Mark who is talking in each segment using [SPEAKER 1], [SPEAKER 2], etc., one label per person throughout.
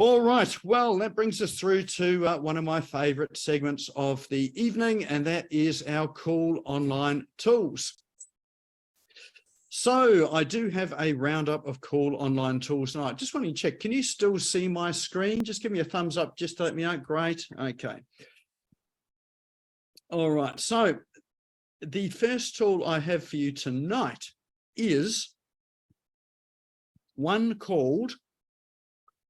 [SPEAKER 1] All right, well, that brings us through to one of my favorite segments of the evening, and that is our cool online tools. So I do have a roundup of cool online tools tonight. Just want to check, can you still see my screen? Just give me a thumbs up just to let me know. Great, okay. All right, so the first tool I have for you tonight is one called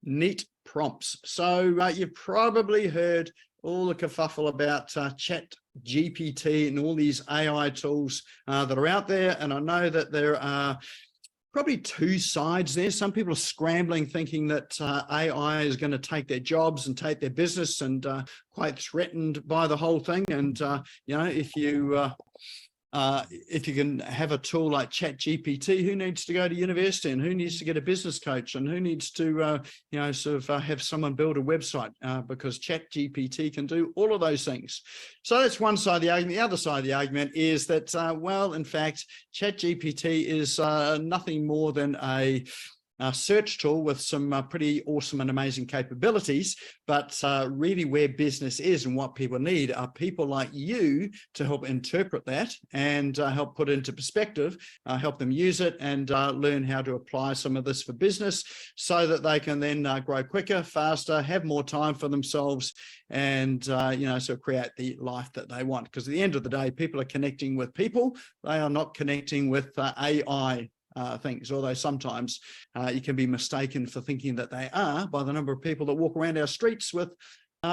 [SPEAKER 1] Neat Prompts. So you've probably heard all the kerfuffle about Chat GPT and all these AI tools that are out there. And I know that there are probably two sides there. Some people are scrambling, thinking that AI is going to take their jobs and take their business, and quite threatened by the whole thing. And, you know, if you can have a tool like Chat GPT, who needs to go to university and who needs to get a business coach and who needs to, you know, sort of have someone build a website because Chat GPT can do all of those things. So that's one side of the argument. The other side of the argument is that, well, in fact, Chat GPT is nothing more than a search tool with some pretty awesome and amazing capabilities, but really where business is and what people need are people like you to help interpret that and help put it into perspective, help them use it and learn how to apply some of this for business so that they can then grow quicker, faster, have more time for themselves, and you know, so create the life that they want. Because at the end of the day, people are connecting with people. They are not connecting with AI things, although sometimes you can be mistaken for thinking that they are by the number of people that walk around our streets with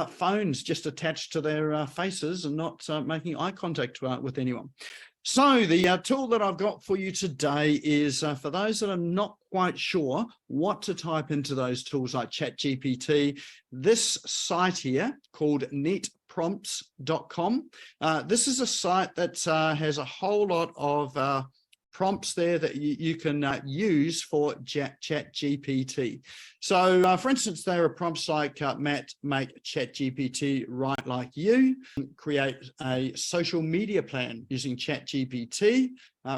[SPEAKER 1] phones just attached to their faces and not making eye contact with anyone. So the tool that I've got for you today is for those that are not quite sure what to type into those tools like ChatGPT, this site here called neatprompts.com. This is a site that has a whole lot of prompts there that you can use for ChatGPT. So, for instance, there are prompts like Matt, make ChatGPT write like you, create a social media plan using ChatGPT,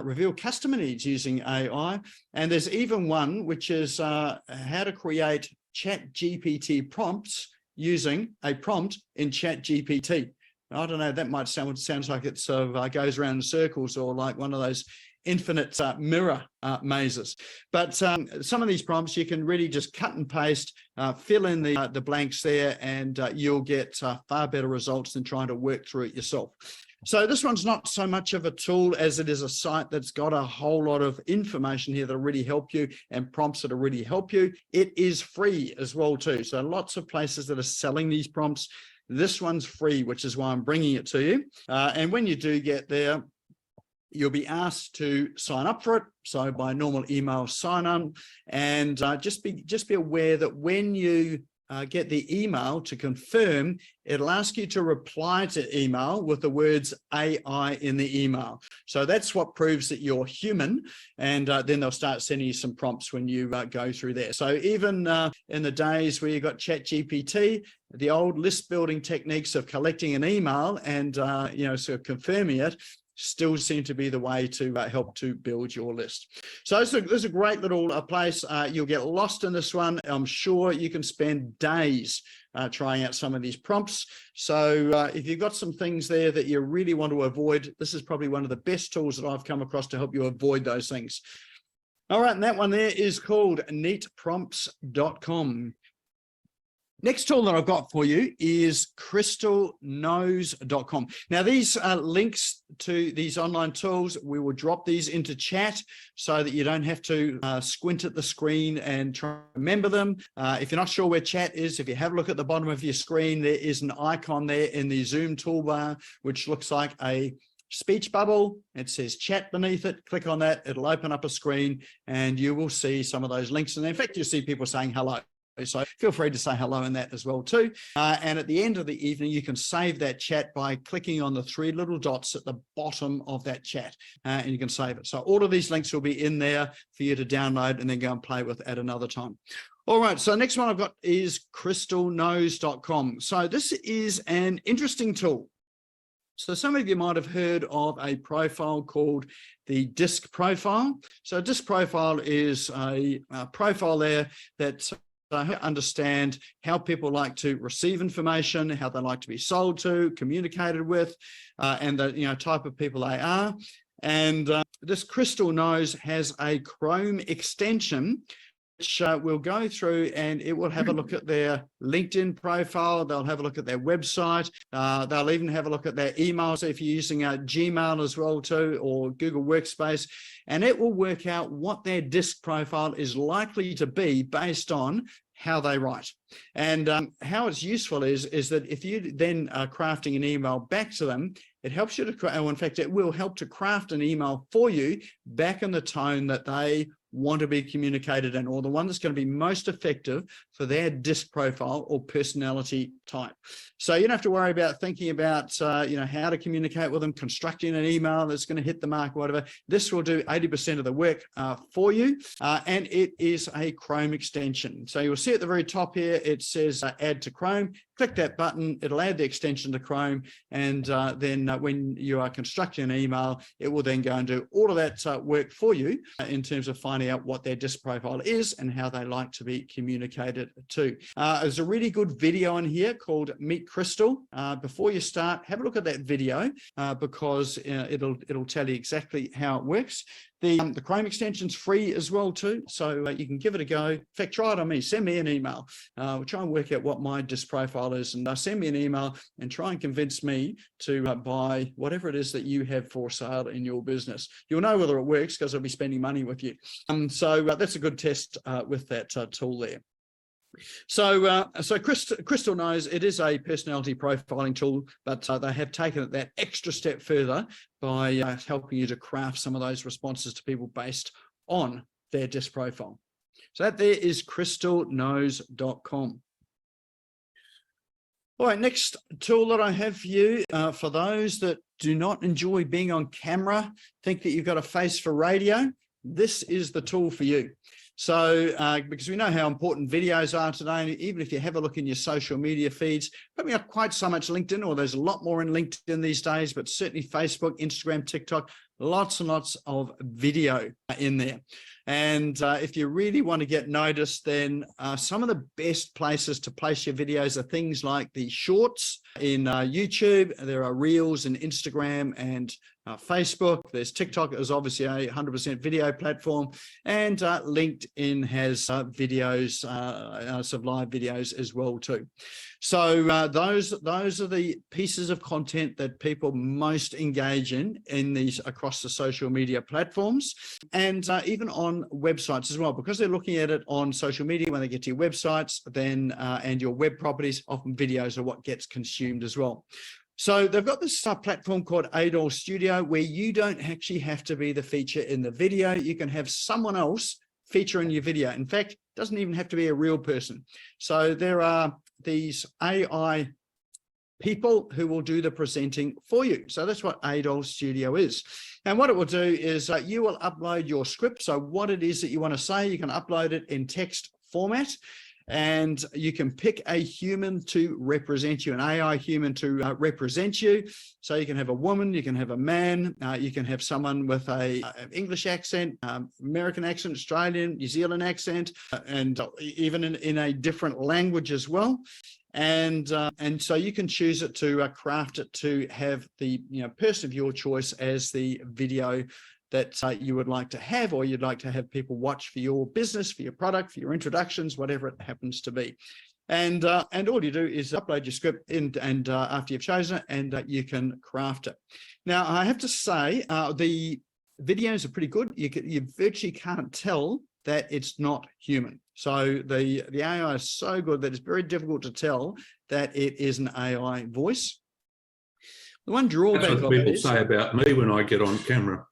[SPEAKER 1] reveal customer needs using AI, and there's even one which is how to create ChatGPT prompts using a prompt in ChatGPT. I don't know, that might sounds like it sort of goes around in circles, or like one of those infinite mirror mazes. But some of these prompts you can really just cut and paste, fill in the blanks there, and you'll get far better results than trying to work through it yourself. So this one's not so much of a tool as it is a site that's got a whole lot of information here that'll really help you, and prompts that'll really help you. It is free as well too. So lots of places that are selling these prompts. This one's free, which is why I'm bringing it to you. And when you do get there, you'll be asked to sign up for it. So by normal email sign on, and just be aware that when you get the email to confirm, it'll ask you to reply to email with the words AI in the email. So that's what proves that you're human, and then they'll start sending you some prompts when you go through there. So even in the days where you got ChatGPT, the old list building techniques of collecting an email and you know, sort of confirming it still seem to be the way to help to build your list. So this is a great little place. You'll get lost in this one. I'm sure you can spend days trying out some of these prompts. So if you've got some things there that you really want to avoid, this is probably one of the best tools that I've come across to help you avoid those things. All right, and that one there is called neatprompts.com. Next tool that I've got for you is crystalknows.com. Now, these links to these online tools, we will drop these into chat so that you don't have to squint at the screen and try to remember them. If you're not sure where chat is, if you have a look at the bottom of your screen, there is an icon there in the Zoom toolbar, which looks like a speech bubble. It says chat beneath it. Click on that. It'll open up a screen and you will see some of those links. And in fact, you'll see people saying hello. So feel free to say hello in that as well too. And at the end of the evening, you can save that chat by clicking on the three little dots at the bottom of that chat, and you can save it. So all of these links will be in there for you to download and then go and play with at another time. All right, so next one I've got is crystalknows.com. So this is an interesting tool. So some of you might have heard of a profile called the DISC profile. So DISC profile is a profile there that understand how people like to receive information, how they like to be sold to, communicated with, and the type of people they are. And this Crystal Knows has a Chrome extension, which we'll go through, and it will have a look at their LinkedIn profile. They'll have a look at their website. They'll even have a look at their emails if you're using Gmail as well too, or Google Workspace, and it will work out what their disk profile is likely to be based on how they write. And how it's useful is that if you then are crafting an email back to them, it helps you to, or in fact, it will help to craft an email for you back in the tone that they want to be communicated in, or the one that's going to be most effective for their disk profile or personality type. So you don't have to worry about thinking about how to communicate with them, constructing an email that's going to hit the mark, whatever. This will do 80% of the work for you, and it is a Chrome extension. So you'll see at the very top here, it says add to Chrome. Click that button, it'll add the extension to Chrome, and then when you are constructing an email, it will then go and do all of that work for you in terms of finding out what their disk profile is and how they like to be communicated to. There's a really good video in here called Meet Crystal. Before you start, have a look at that video because it'll tell you exactly how it works. The Chrome extension's free as well too, so you can give it a go. In fact, try it on me. Send me an email. We'll try and work out what my disk profile is, and send me an email and try and convince me to buy whatever it is that you have for sale in your business. You'll know whether it works because I'll be spending money with you. So that's a good test with that tool there. So Crystal Knows it is a personality profiling tool, but they have taken it that extra step further by helping you to craft some of those responses to people based on their disk profile. So that there is crystalknows.com. All right, next tool that I have for you, for those that do not enjoy being on camera, think that you've got a face for radio, this is the tool for you. So because we know how important videos are today, and even if you have a look in your social media feeds, probably not quite so much LinkedIn, or there's a lot more in LinkedIn these days, but certainly Facebook, Instagram, TikTok, lots and lots of video in there. And if you really want to get noticed, then some of the best places to place your videos are things like the shorts in YouTube. There are reels in Instagram and Facebook. There's TikTok is obviously a 100% video platform, and LinkedIn has videos, some live videos as well too. So those are the pieces of content that people most engage in these across the social media platforms, and even on websites as well, because they're looking at it on social media. When they get to your websites, then and your web properties, often videos are what gets consumed as well. So they've got this platform called ADOL Studio, where you don't actually have to be the feature in the video. You can have someone else feature in your video. In fact, it doesn't even have to be a real person. So there are these AI people who will do the presenting for you. So that's what ADOL Studio is. And what it will do is you will upload your script. So what it is that you want to say, you can upload it in text format. And you can pick a human to represent you, an AI human to represent you. So you can have a woman, you can have a man, you can have someone with an English accent, American accent, Australian, New Zealand accent, and even in a different language as well. And so you can choose it to craft it to have the person of your choice as the video that you would like to have, or you'd like to have people watch for your business, for your product, for your introductions, whatever it happens to be. And all you do is upload your script in, and after you've chosen it, and you can craft it. Now, I have to say, the videos are pretty good. You virtually can't tell that it's not human. So the AI is so good that it's very difficult to tell that it is an AI voice. The one drawback
[SPEAKER 2] That's what people say about me when I get on camera.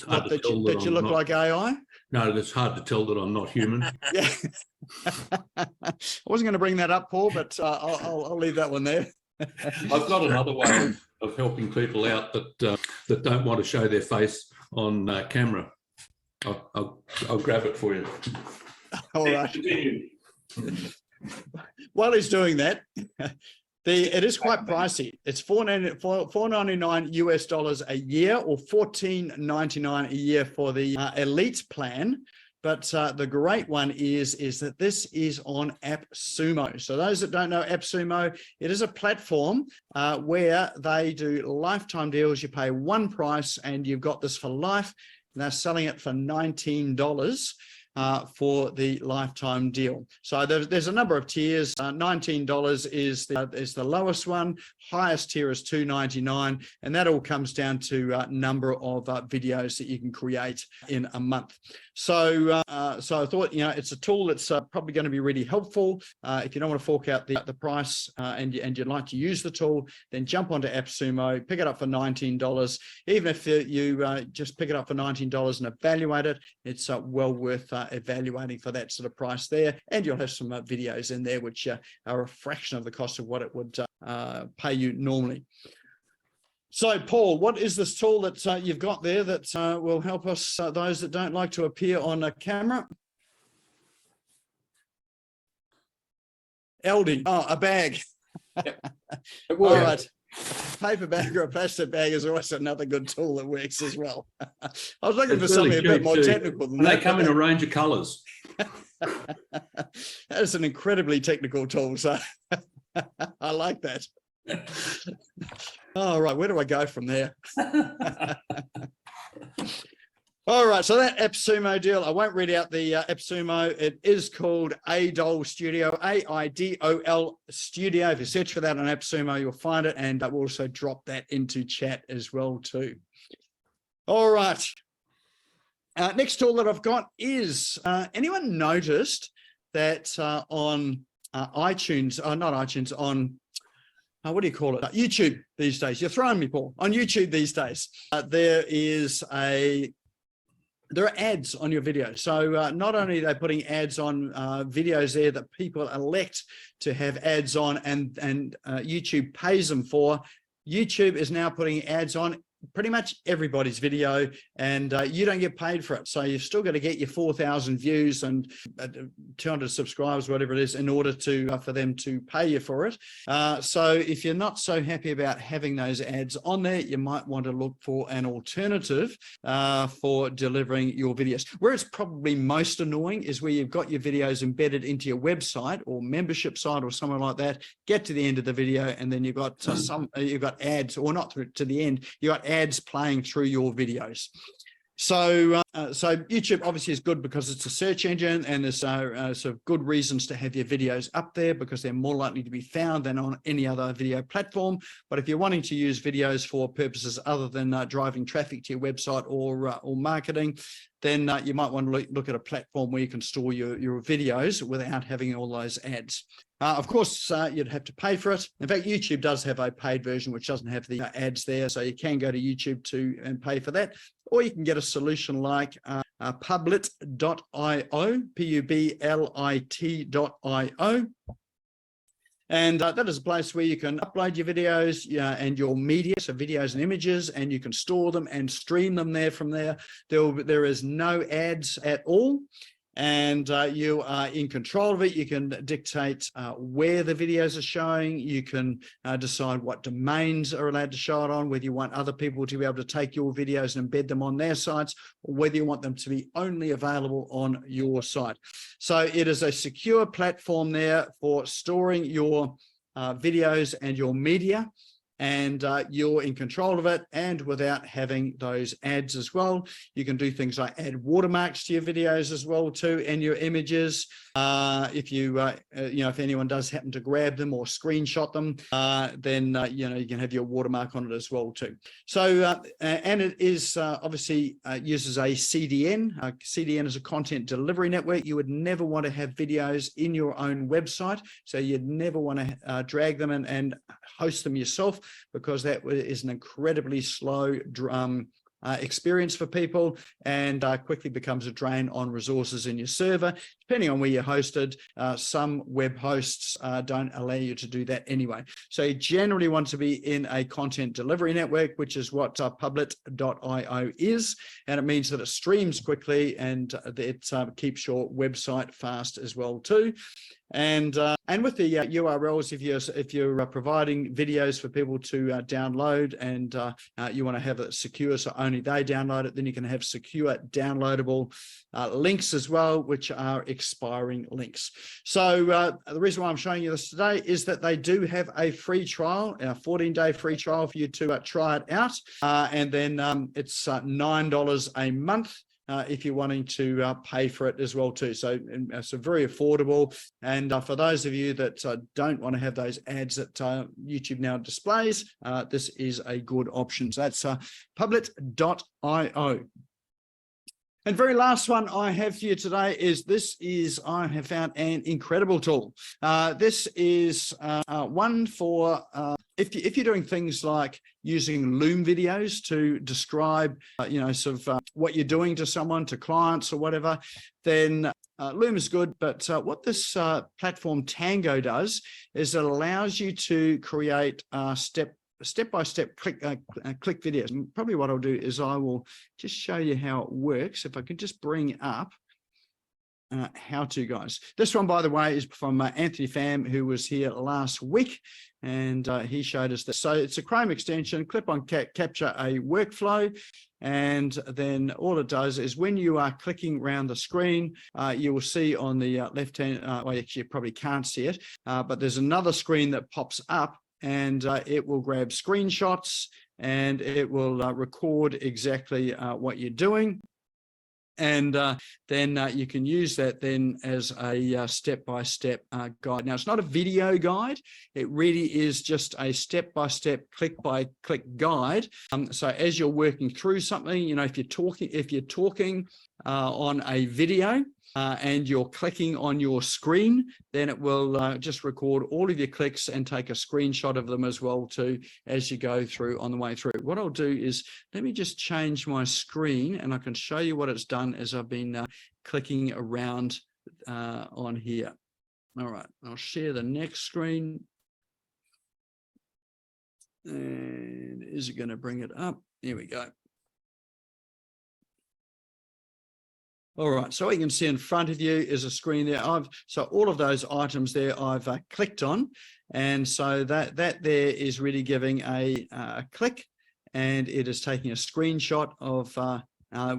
[SPEAKER 1] That you look like AI?
[SPEAKER 2] No, it's hard to tell that I'm not human.
[SPEAKER 1] Yeah. I wasn't going to bring that up, Paul, but I'll leave that one there.
[SPEAKER 2] I've got another way of helping people out that don't want to show their face on camera. I'll grab it for you.
[SPEAKER 1] All right. While he's doing that, it is quite pricey. It's $4.99 US a year, or $14.99 a year for the elite plan. But the great one is that this is on AppSumo. So those that don't know AppSumo, it is a platform where they do lifetime deals. You pay one price and you've got this for life. And they're selling it for $19 for the lifetime deal. So there's a number of tiers. $19 is the lowest one. Highest tier is $2.99, and that all comes down to number of videos that you can create in a month. So so I thought, it's a tool that's probably going to be really helpful. If you don't want to fork out the price and you'd like to use the tool, then jump onto AppSumo, pick it up for $19. Even if you just pick it up for $19 and evaluate it, it's well worth evaluating for that sort of price there. And you'll have some videos in there which are a fraction of the cost of what it would pay you normally. So, Paul, what is this tool that you've got there that will help us, those that don't like to appear on a camera? LD, a bag. All right. A paper bag or a plastic bag is always another good tool that works as well. I was looking for something a bit more technical than that.
[SPEAKER 2] They come in a range of colours.
[SPEAKER 1] That is an incredibly technical tool, so I like that. All right, where do I go from there? All right, so that AppSumo deal, I won't read out the AppSumo. It is called AIDOL Studio, AIDOL Studio. If you search for that on AppSumo, you'll find it, and we'll also drop that into chat as well too. All right. Next tool that I've got is, anyone noticed that on iTunes, not iTunes, on what do you call it? YouTube these days. You're throwing me, Paul. On YouTube these days, there are ads on your video. So not only are they putting ads on videos there that people elect to have ads on and YouTube pays them for, YouTube is now putting ads on pretty much everybody's video, and you don't get paid for it. So you've still got to get your 4,000 views and 200 subscribers, whatever it is, in order to for them to pay you for it. So if you're not so happy about having those ads on there, you might want to look for an alternative for delivering your videos. Where it's probably most annoying is where you've got your videos embedded into your website or membership site or somewhere like that. Get to the end of the video, and then you've got you've got ads, or not to the end, you've got ads playing through your videos. So YouTube obviously is good because it's a search engine, and there's sort of good reasons to have your videos up there because they're more likely to be found than on any other video platform. But if you're wanting to use videos for purposes other than driving traffic to your website or marketing, then you might want to look at a platform where you can store your videos without having all those ads. Of course, you'd have to pay for it. In fact, YouTube does have a paid version which doesn't have the ads there, so you can go to YouTube and pay for that. Or you can get a solution like Publit.io, Publit.io. And that is a place where you can upload your videos and your media, so videos and images, and you can store them and stream them there from there. There is no ads at all. And you are in control of it. You can dictate where the videos are showing. You can decide what domains are allowed to show it on, whether you want other people to be able to take your videos and embed them on their sites, or whether you want them to be only available on your site. So it is a secure platform there for storing your videos and your media. And you're in control of it, and without having those ads as well. You can do things like add watermarks to your videos as well too, and your images. If if anyone does happen to grab them or screenshot them, then you can have your watermark on it as well too. So and it is obviously uses a CDN. CDN is a content delivery network. You would never want to have videos in your own website, so you'd never want to drag them and host them yourself, because that is an incredibly slow experience for people, and quickly becomes a drain on resources in your server. Depending on where you're hosted, some web hosts don't allow you to do that anyway. So you generally want to be in a content delivery network, which is what Publit.io is, and it means that it streams quickly and it keeps your website fast as well too. And with the URLs, if you're providing videos for people to download, and you want to have it secure so only they download it, then you can have secure downloadable links as well, which are expiring links. So the reason why I'm showing you this today is that they do have a free trial, a 14-day free trial for you to try it out, and then it's $9 a month. If you're wanting to pay for it as well too. So it's very affordable. And for those of you that don't want to have those ads that YouTube now displays, this is a good option. So that's Public.io. And very last one I have for you today is I have found an incredible tool. This is one for if you're doing things like using Loom videos to describe, what you're doing to someone, to clients or whatever, then Loom is good. But what this platform Tango does is it allows you to create step-by-step click videos. And probably what I'll do is I will just show you how it works. If I can just bring up how to, guys. This one, by the way, is from Anthony Pham, who was here last week, and he showed us that. So it's a Chrome extension, clip-on capture a workflow, and then all it does is when you are clicking around the screen, you will see on the left-hand, well, actually you probably can't see it, but there's another screen that pops up, and it will grab screenshots, and it will record exactly what you're doing. And then you can use that then as a step-by-step guide. Now, it's not a video guide. It really is just a step-by-step, click-by-click guide. So as you're working through something, if you're talking on a video, and you're clicking on your screen, then it will just record all of your clicks and take a screenshot of them as well too as you go through on the way through. What I'll do is let me just change my screen, and I can show you what it's done as I've been clicking around on here. All right, I'll share the next screen. And is it going to bring it up? Here we go. All right, so what you can see in front of you is a screen there. So all of those items there I've clicked on, and so that there is really giving a click, and it is taking a screenshot of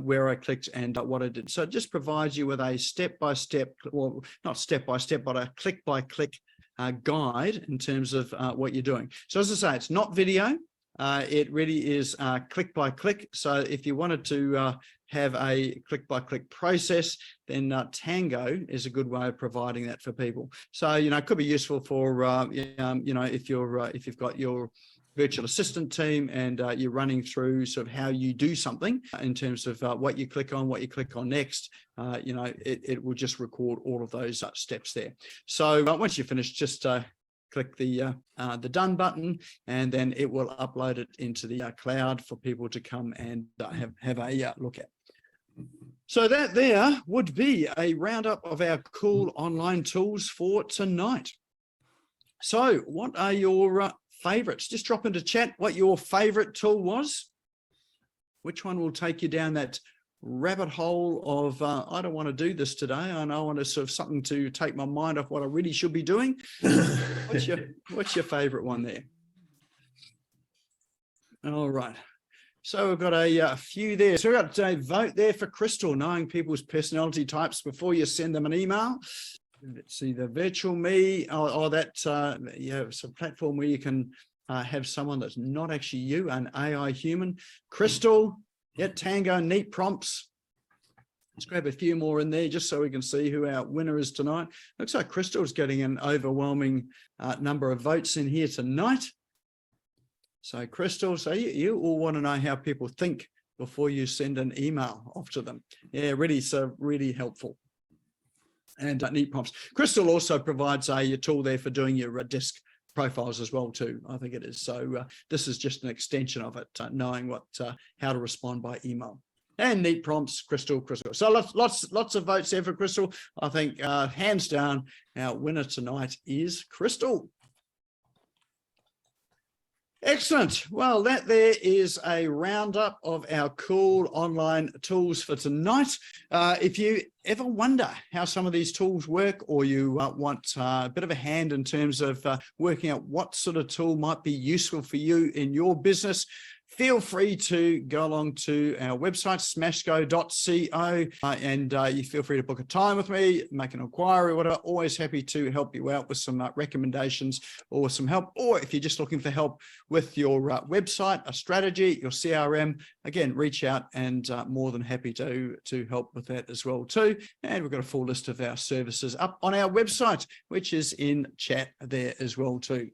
[SPEAKER 1] where I clicked and what I did. So it just provides you with a step-by-step, well, not step-by-step, but a click-by-click guide in terms of what you're doing. So as I say, it's not video. It really is click by click. So if you wanted to have a click by click process, then Tango is a good way of providing that for people. So it could be useful for if you've got your virtual assistant team and you're running through sort of how you do something in terms of what you click on next. It will just record all of those steps there. So once you finish, just click the done button, and then it will upload it into the cloud for people to come and have a look at. So that there would be a roundup of our cool online tools for tonight. So what are your favorites? Just drop into chat what your favorite tool was. Which one will take you down that rabbit hole of I don't want to do this today, and I want to sort of something to take my mind off what I really should be doing. What's your favorite one there? All right, so we've got a few there. So we've got a vote there for Crystal, knowing people's personality types before you send them an email. Let's see, the virtual me, it's a platform where you can have someone that's not actually you, an AI human. Crystal. Yeah, Tango, neat prompts. Let's grab a few more in there just so we can see who our winner is tonight. Looks like Crystal's getting an overwhelming number of votes in here tonight. So Crystal, so you all want to know how people think before you send an email off to them. Yeah, really helpful. And neat prompts. Crystal also provides a tool there for doing your desk profiles as well too, I think it is. So this is just an extension of it, knowing how to respond by email. And neat prompts, Crystal. So lots of votes there for Crystal. I think hands down, our winner tonight is Crystal. Excellent. Well, that there is a roundup of our cool online tools for tonight. If you ever wonder how some of these tools work, or you want a bit of a hand in terms of working out what sort of tool might be useful for you in your business, feel free to go along to our website, smashgo.co, and you feel free to book a time with me, make an inquiry, whatever. Always happy to help you out with some recommendations or some help. Or if you're just looking for help with your website, a strategy, your CRM, again, reach out, and more than happy to help with that as well too. And we've got a full list of our services up on our website, which is in chat there as well too.